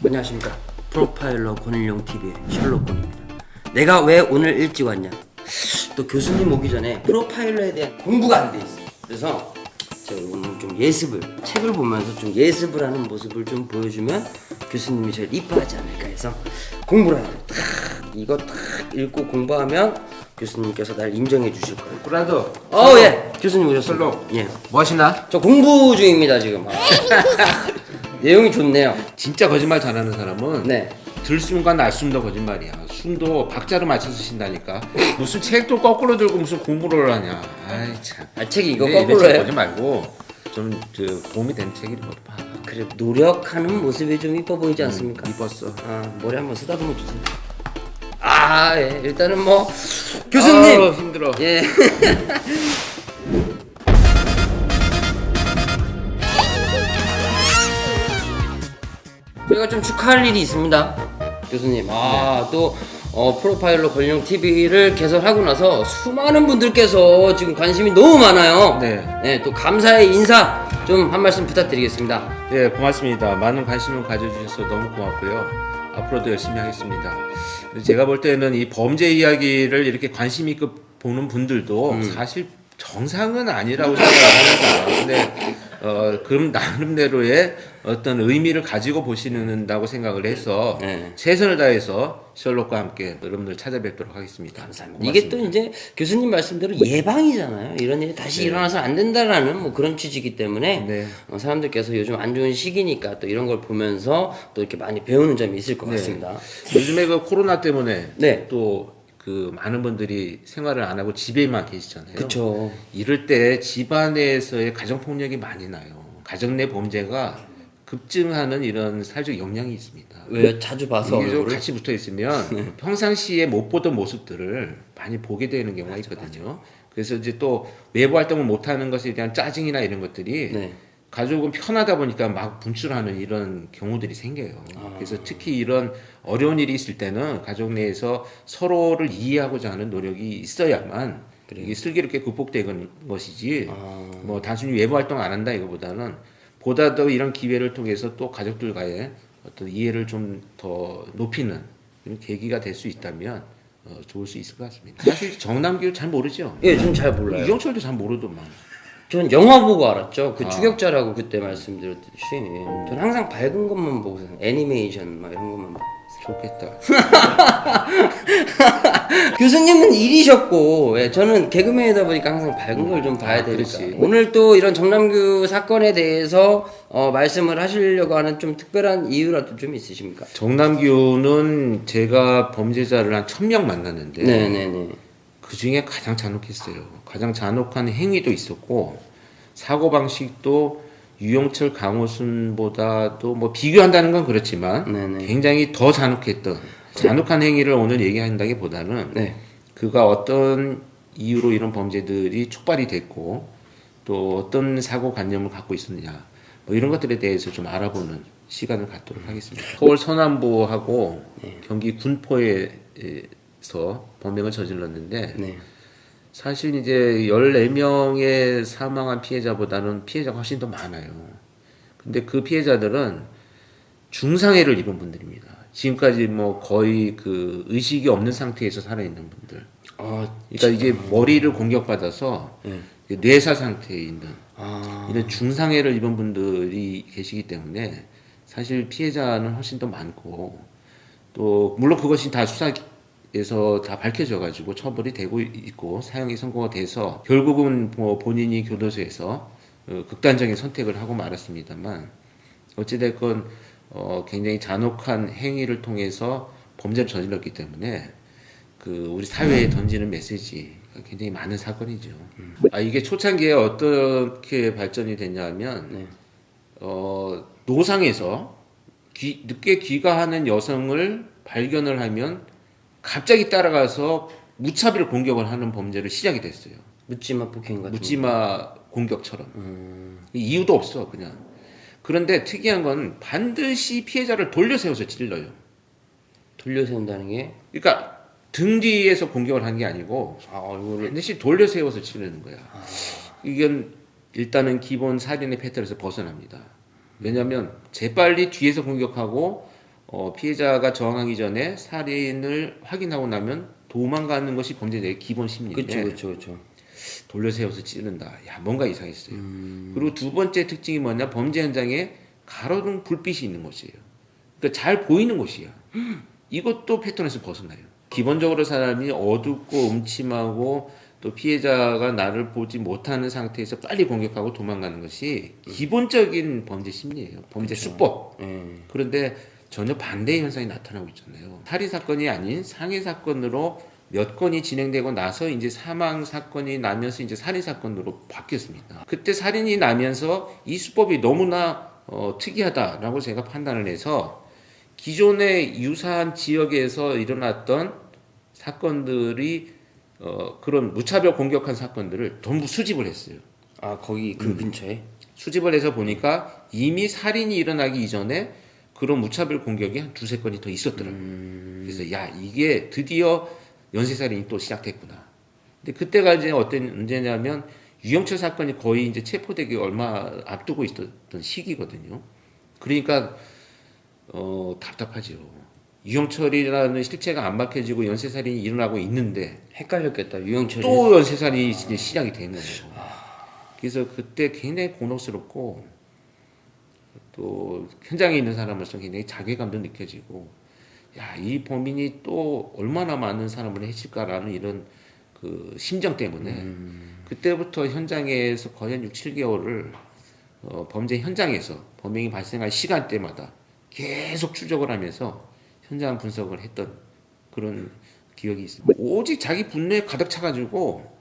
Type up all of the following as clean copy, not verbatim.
안녕하십니까. 프로파일러 권일용 TV의 셜록권입니다. 내가 왜 오늘 일찍 왔냐? 또 교수님 오기 전에 프로파일러에 대한 공부가 안 돼 있어. 그래서 제가 오늘 좀 예습을, 책을 보면서 좀 예습을 하는 모습을 좀 보여주면 교수님이 제일 이뻐하지 않을까 해서 공부를 하고 이거 딱 읽고 공부하면 교수님께서 날 인정해 주실 거예요. 브라더. 예. 교수님 오셨습니다. 셜록. 예. 뭐 하시나? 저 공부 중입니다 지금. 내용이 좋네요. 진짜 거짓말 잘하는 사람은 네. 들숨과 날숨도 거짓말이야. 숨도 박자로 맞춰서 쉰다니까. 무슨 책도 거꾸로 들고 무슨 공부를 하냐. 아이 참. 책이 이거 이런 거꾸로 책 해요? 보지 말고 좀 도움이 되는 책이 뭐 봐. 그래 노력하는 모습이 좀 이뻐 보이지 않습니까? 이뻤어. 머리 한번 쓰다듬어 주세요. 예. 일단은 뭐 교수님. 힘들어. 예. 저희가 좀 축하할 일이 있습니다, 교수님. 또 프로파일러 권일용 TV를 개설하고 나서 수많은 분들께서 지금 관심이 너무 많아요. 네. 또 감사의 인사 좀 한 말씀 부탁드리겠습니다. 네, 고맙습니다. 많은 관심을 가져주셔서 너무 고맙고요. 앞으로도 열심히 하겠습니다. 제가 볼 때는 이 범죄 이야기를 이렇게 관심 있게 보는 분들도 사실 정상은 아니라고 생각을 합니다. 근데 그럼 나름대로의 어떤 의미를 가지고 보시는다고 생각을 해서 네. 최선을 다해서 셜록과 함께 여러분들 찾아뵙도록 하겠습니다. 감사합니다. 이게 또 이제 교수님 말씀대로 예방이잖아요. 이런 일이 다시 일어나서 안 된다라는 뭐 그런 취지이기 때문에 네. 사람들께서 요즘 안 좋은 시기니까 또 이런 걸 보면서 또 이렇게 많이 배우는 점이 있을 것 같습니다. 요즘에 그 코로나 때문에 네. 또 그 많은 분들이 생활을 안 하고 집에만 계시잖아요. 그쵸. 이럴 때 집안에서의 가정 폭력이 많이 나요. 가정 내 범죄가 급증하는 이런 사회적 영향이 있습니다. 왜 자주 봐서 이게 좀 얼굴을? 같이 붙어 있으면 평상시에 못 보던 모습들을 많이 보게 되는 경우가 있거든요. 그래서 이제 또 외부 활동을 못 하는 것에 대한 짜증이나 이런 것들이 네. 가족은 편하다 보니까 막 분출하는 이런 경우들이 생겨요. 그래서 특히 이런 어려운 일이 있을 때는 가족 내에서 서로를 이해하고자 하는 노력이 있어야만 이게 슬기롭게 극복되는 것이지 뭐 단순히 외부 활동 안 한다 이거보다는 보다 더 이런 기회를 통해서 또 가족들과의 어떤 이해를 좀 더 높이는 이런 계기가 될 수 있다면 좋을 수 있을 것 같습니다. 사실 정남규 잘 모르죠? 예, 전 잘 몰라요. 이정철도 잘 모르더만. 전 영화 보고 알았죠. 그 추격자라고 그때 말씀드렸듯이 전 항상 밝은 것만 보고 애니메이션 막 이런 것만 보고. 좋겠다. 교수님은 일이셨고 저는 개그맨이다 보니까 항상 밝은 걸 좀 봐야 되니까 그렇지. 오늘 또 이런 정남규 사건에 대해서 말씀을 하시려고 하는 좀 특별한 이유라도 좀 있으십니까? 정남규는 제가 범죄자를 한 1000명 만났는데 네네네. 그 중에 가장 잔혹했어요. 가장 잔혹한 행위도 있었고 사고방식도 유영철 강호순보다도 뭐 비교한다는 건 그렇지만 네네. 굉장히 더 잔혹했던 잔혹한 행위를 오늘 얘기한다기보다는 네. 그가 어떤 이유로 이런 범죄들이 촉발이 됐고 또 어떤 사고관념을 갖고 있었느냐 뭐 이런 것들에 대해서 좀 알아보는 시간을 갖도록 하겠습니다. 서울 서남부하고 경기 군포에서 범행을 저질렀는데 네. 사실 이제 14명의 사망한 피해자보다는 피해자가 훨씬 더 많아요. 근데 그 피해자들은 중상해를 입은 분들입니다. 지금까지 뭐 거의 그 의식이 없는 상태에서 살아있는 분들. 그러니까 이제 머리를 공격받아서 뇌사 상태에 있는 이런 중상해를 입은 분들이 계시기 때문에 사실 피해자는 훨씬 더 많고 또 물론 그것이 다 수사에서 다 밝혀져 가지고 처벌이 되고 있고 사형이 선고가 돼서 결국은 뭐 본인이 교도소에서 극단적인 선택을 하고 말았습니다만 어찌됐건 굉장히 잔혹한 행위를 통해서 범죄를 저질렀기 때문에 그 우리 사회에 던지는 메시지가 굉장히 많은 사건이죠. 이게 초창기에 어떻게 발전이 됐냐면 노상에서 늦게 귀가하는 여성을 발견을 하면 갑자기 따라가서 무차별 공격을 하는 범죄를 시작이 됐어요. 묻지마 폭행 같은 묻지마 공격처럼. 이유도 없어 그냥. 그런데 특이한 건 반드시 피해자를 돌려세워서 찔러요. 돌려세운다는 게 그러니까 등 뒤에서 공격을 하는 게 아니고 얼굴을 반드시 돌려세워서 찌르는 거야. 이건 일단은 기본 살인의 패턴에서 벗어납니다. 왜냐하면 재빨리 뒤에서 공격하고 피해자가 저항하기 전에 살인을 확인하고 나면 도망가는 것이 범죄자의 기본 심리인데 그렇죠. 돌려 세워서 찌른다. 야, 뭔가 이상했어요. 그리고 두 번째 특징이 뭐냐? 범죄 현장에 가로등 불빛이 있는 곳이에요. 그러니까 잘 보이는 곳이야. 이것도 패턴에서 벗어나요. 기본적으로 사람이 어둡고 음침하고 또 피해자가 나를 보지 못하는 상태에서 빨리 공격하고 도망가는 것이 기본적인 범죄 심리예요. 범죄 수법. 그런데 전혀 반대의 현상이 나타나고 있잖아요. 살인 사건이 아닌 상해 사건으로 몇 건이 진행되고 나서 이제 사망 사건이 나면서 이제 살인 사건으로 바뀌었습니다. 그때 살인이 나면서 이 수법이 너무나 특이하다라고 제가 판단을 해서 기존의 유사한 지역에서 일어났던 사건들이 그런 무차별 공격한 사건들을 전부 수집을 했어요. 아 거기 그 근처에? 수집을 해서 보니까 이미 살인이 일어나기 이전에 그런 무차별 공격이 한 두세 건이 더 있었더라고요. 그래서 야 이게 드디어 연쇄살인이 또 시작됐구나. 근데 그때가 이제 언제냐면 유영철 사건이 거의 이제 체포되기 얼마 앞두고 있었던 시기거든요. 그러니까 답답하죠. 유영철이라는 실체가 안 밝혀지고 연쇄살인이 일어나고 있는데 헷갈렸겠다. 유영철이 또 연쇄살인이 이제 시작이 된 거예요. 그래서 그때 굉장히 곤혹스럽고 또 현장에 있는 사람으로서 굉장히 자괴감도 느껴지고 야, 이 범인이 또 얼마나 많은 사람을 해칠까라는 이런 그 심정 때문에 그때부터 현장에서 거의 한 6, 7개월을 범죄 현장에서 범행이 발생할 시간대마다 계속 추적을 하면서 현장 분석을 했던 그런 기억이 있습니다. 오직 자기 분노에 가득 차가지고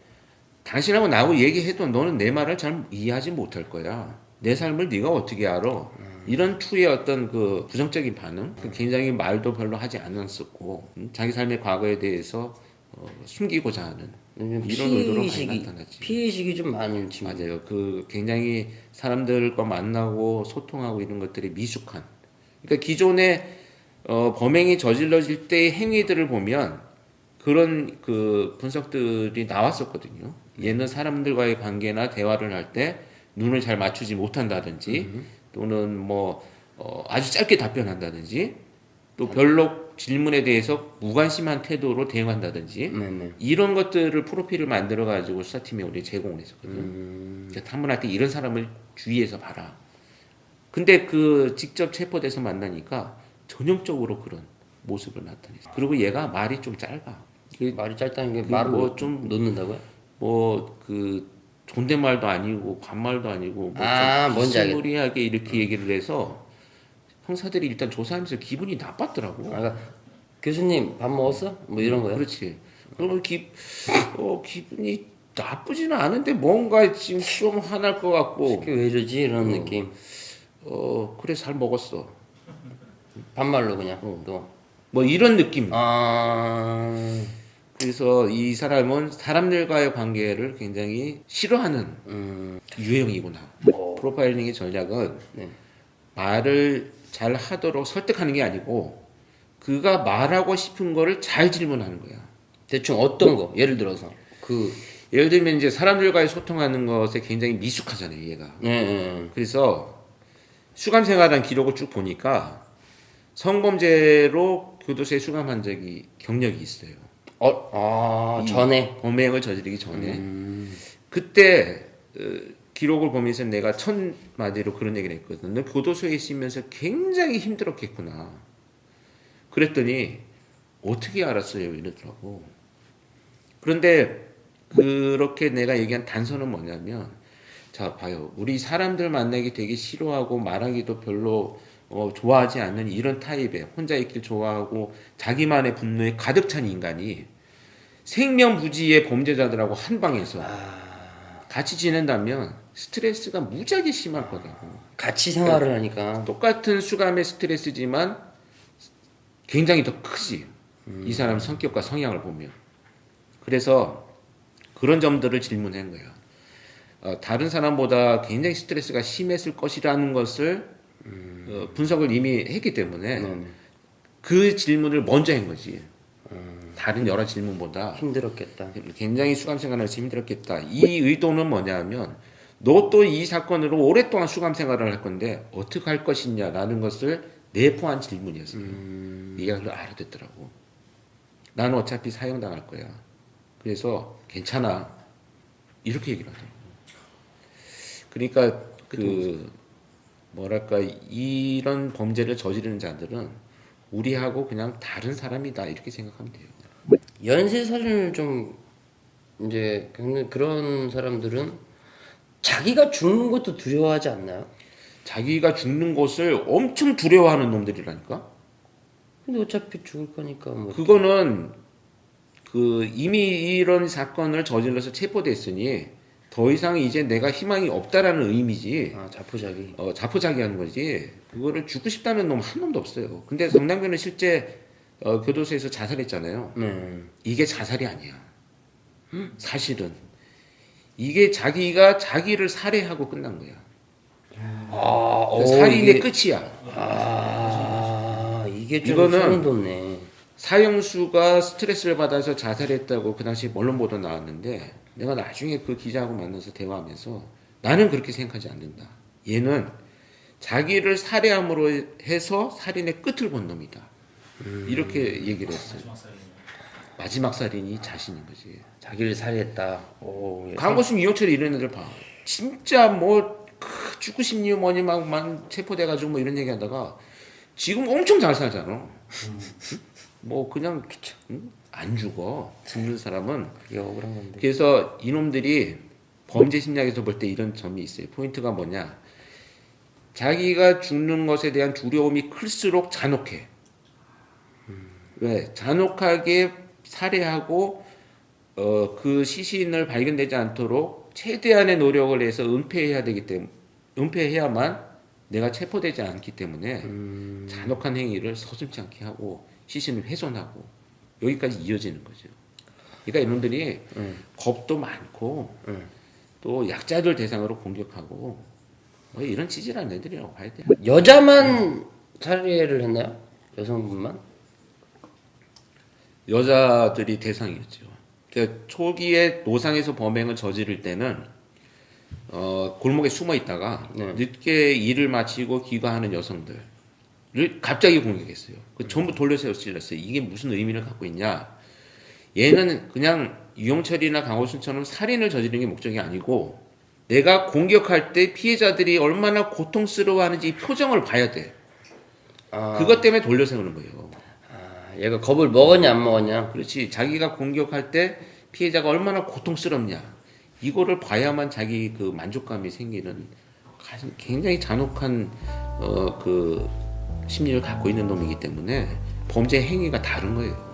당신하고 나하고 얘기해도 너는 내 말을 잘 이해하지 못할 거야. 내 삶을 네가 어떻게 알아? 이런 투의 어떤 그 부정적인 반응, 굉장히 말도 별로 하지 않았었고 자기 삶의 과거에 대해서 숨기고자 하는 이런 의도로 많이 나타났지. 피해의식이 좀 많은 친구. 맞아요. 그 굉장히 사람들과 만나고 소통하고 이런 것들이 미숙한. 그러니까 기존에 범행이 저질러질 때의 행위들을 보면 그런 그 분석들이 나왔었거든요. 얘는 사람들과의 관계나 대화를 할 때 눈을 잘 맞추지 못한다든지 또는 뭐 아주 짧게 답변한다든지 또 별로 질문에 대해서 무관심한 태도로 대응한다든지 이런 것들을 프로필을 만들어 가지고 수사팀에 우리 제공을 했었거든요. 그러니까 탐문할 때 이런 사람을 주의해서 봐라. 근데 그 직접 체포돼서 만나니까 전형적으로 그런 모습을 나타냈어. 그리고 얘가 말이 좀 짧아. 말이 짧다는 게 말을 뭐 좀 놓는다고요? 뭐 그 존댓말도 아니고 반말도 아니고 뭐 뭔지 알겠다. 무리하게 이렇게 얘기를 해서 형사들이 일단 조사하면서 기분이 나빴더라고. 그러니까 교수님 밥 먹었어? 뭐 이런 거요? 그렇지. 그러면 기분이 나쁘지는 않은데 뭔가 지금 좀 화날 것 같고. 이게 왜 이러지? 이런 느낌. 그래 잘 먹었어. 반말로 그냥 또. 뭐 이런 느낌. 그래서 이 사람은 사람들과의 관계를 굉장히 싫어하는 유형이구나. 프로파일링의 전략은 말을 잘 하도록 설득하는 게 아니고 그가 말하고 싶은 거를 잘 질문하는 거야. 대충 어떤 거? 예를 들어서 예를 들면 이제 사람들과의 소통하는 것에 굉장히 미숙하잖아요, 얘가. 그래서 수감 생활한 기록을 쭉 보니까 성범죄로 교도소에 수감한 적이 경력이 있어요. 전에 범행을 저지르기 전에 그때 기록을 보면서 내가 첫 마디로 그런 얘기를 했거든. 너 교도소에 있으면서 굉장히 힘들었겠구나. 그랬더니 어떻게 알았어요? 이러더라고. 그런데 그렇게 내가 얘기한 단서는 뭐냐면 자 봐요. 우리 사람들 만나기 되게 싫어하고 말하기도 별로 좋아하지 않는 이런 타입의 혼자 있길 좋아하고 자기만의 분노에 가득 찬 인간이 생명부지의 범죄자들하고 한 방에서 같이 지낸다면 스트레스가 무지하게 심할 거다고. 같이 생활을 하니까 똑같은 수감의 스트레스지만 굉장히 더 크지. 이 사람 성격과 성향을 보면. 그래서 그런 점들을 질문한 거야. 다른 사람보다 굉장히 스트레스가 심했을 것이라는 것을 분석을 이미 했기 때문에 그 질문을 먼저 한 거지. 다른 여러 질문보다 힘들었겠다. 굉장히 수감 생활하면서 힘들었겠다. 이 의도는 뭐냐면 너 또 이 사건으로 오랫동안 수감 생활을 할 건데 어떻게 할 것이냐라는 것을 내포한 질문이었어요. 얘가 그걸 알아듣더라고. 나는 어차피 사형당할 거야. 그래서 괜찮아. 이렇게 얘기를 하더라고. 그러니까 그 뭐랄까 이런 범죄를 저지르는 자들은 우리하고 그냥 다른 사람이다 이렇게 생각하면 돼요. 연쇄살인을 좀 이제 겪는 그런 사람들은 자기가 죽는 것도 두려워하지 않나요? 자기가 죽는 것을 엄청 두려워하는 놈들이라니까. 근데 어차피 죽을 거니까 뭐. 그거는 그 이미 이런 사건을 저질러서 체포됐으니 더 이상 이제 내가 희망이 없다라는 의미지. 아, 자포자기. 자포자기하는 거지. 그거를 죽고 싶다는 놈 한 놈도 없어요. 근데 정당변은 실제 교도소에서 자살했잖아요. 이게 자살이 아니야. 사실은 이게 자기가 자기를 살해하고 끝난 거야. 살인의 끝이야. 이게 좀 이거는 소름 돋네. 사형수가 스트레스를 받아서 자살했다고 그 당시 언론 보도 나왔는데 내가 나중에 그 기자하고 만나서 대화하면서 나는 그렇게 생각하지 않는다. 얘는 자기를 살해함으로 해서 살인의 끝을 본 놈이다. 이렇게 얘기를 했어요. 마지막 살인이 자신인 거지. 자기를 살해했다. 오, 예. 강고순 이영철이 이런 애들 봐. 진짜 뭐 죽고 싶니 뭐니 막 체포돼가지고 뭐 이런 얘기하다가 지금 엄청 잘 살잖아. 뭐 그냥 안 죽어. 죽는 사람은. 그게 억울한 건데. 그래서 이놈들이 범죄 심리학에서 볼 때 이런 점이 있어요. 포인트가 뭐냐? 자기가 죽는 것에 대한 두려움이 클수록 잔혹해. 왜? 잔혹하게 살해하고 그 시신을 발견되지 않도록 최대한의 노력을 해서 은폐해야 되기 때문에 은폐해야만 내가 체포되지 않기 때문에 잔혹한 행위를 서슴지 않게 하고 시신을 훼손하고 여기까지 이어지는 거죠. 그러니까 이놈들이 겁도 많고 또 약자들 대상으로 공격하고 뭐 이런 치질한 애들이라고 봐야 돼요. 여자만 살해를 했나요? 여성분만? 여자들이 대상이었죠. 그러니까 초기에 노상에서 범행을 저지를 때는 골목에 숨어 있다가 늦게 일을 마치고 귀가하는 여성들을 갑자기 공격했어요. 전부 돌려세워 찔렀어요. 이게 무슨 의미를 갖고 있냐? 얘는 그냥 유영철이나 강호순처럼 살인을 저지르는 게 목적이 아니고 내가 공격할 때 피해자들이 얼마나 고통스러워하는지 이 표정을 봐야 돼. 그것 때문에 돌려세우는 거예요. 얘가 겁을 먹었냐 안 먹었냐? 그렇지. 자기가 공격할 때 피해자가 얼마나 고통스럽냐. 이거를 봐야만 자기 그 만족감이 생기는 굉장히 잔혹한 그 심리를 갖고 있는 놈이기 때문에 범죄 행위가 다른 거예요.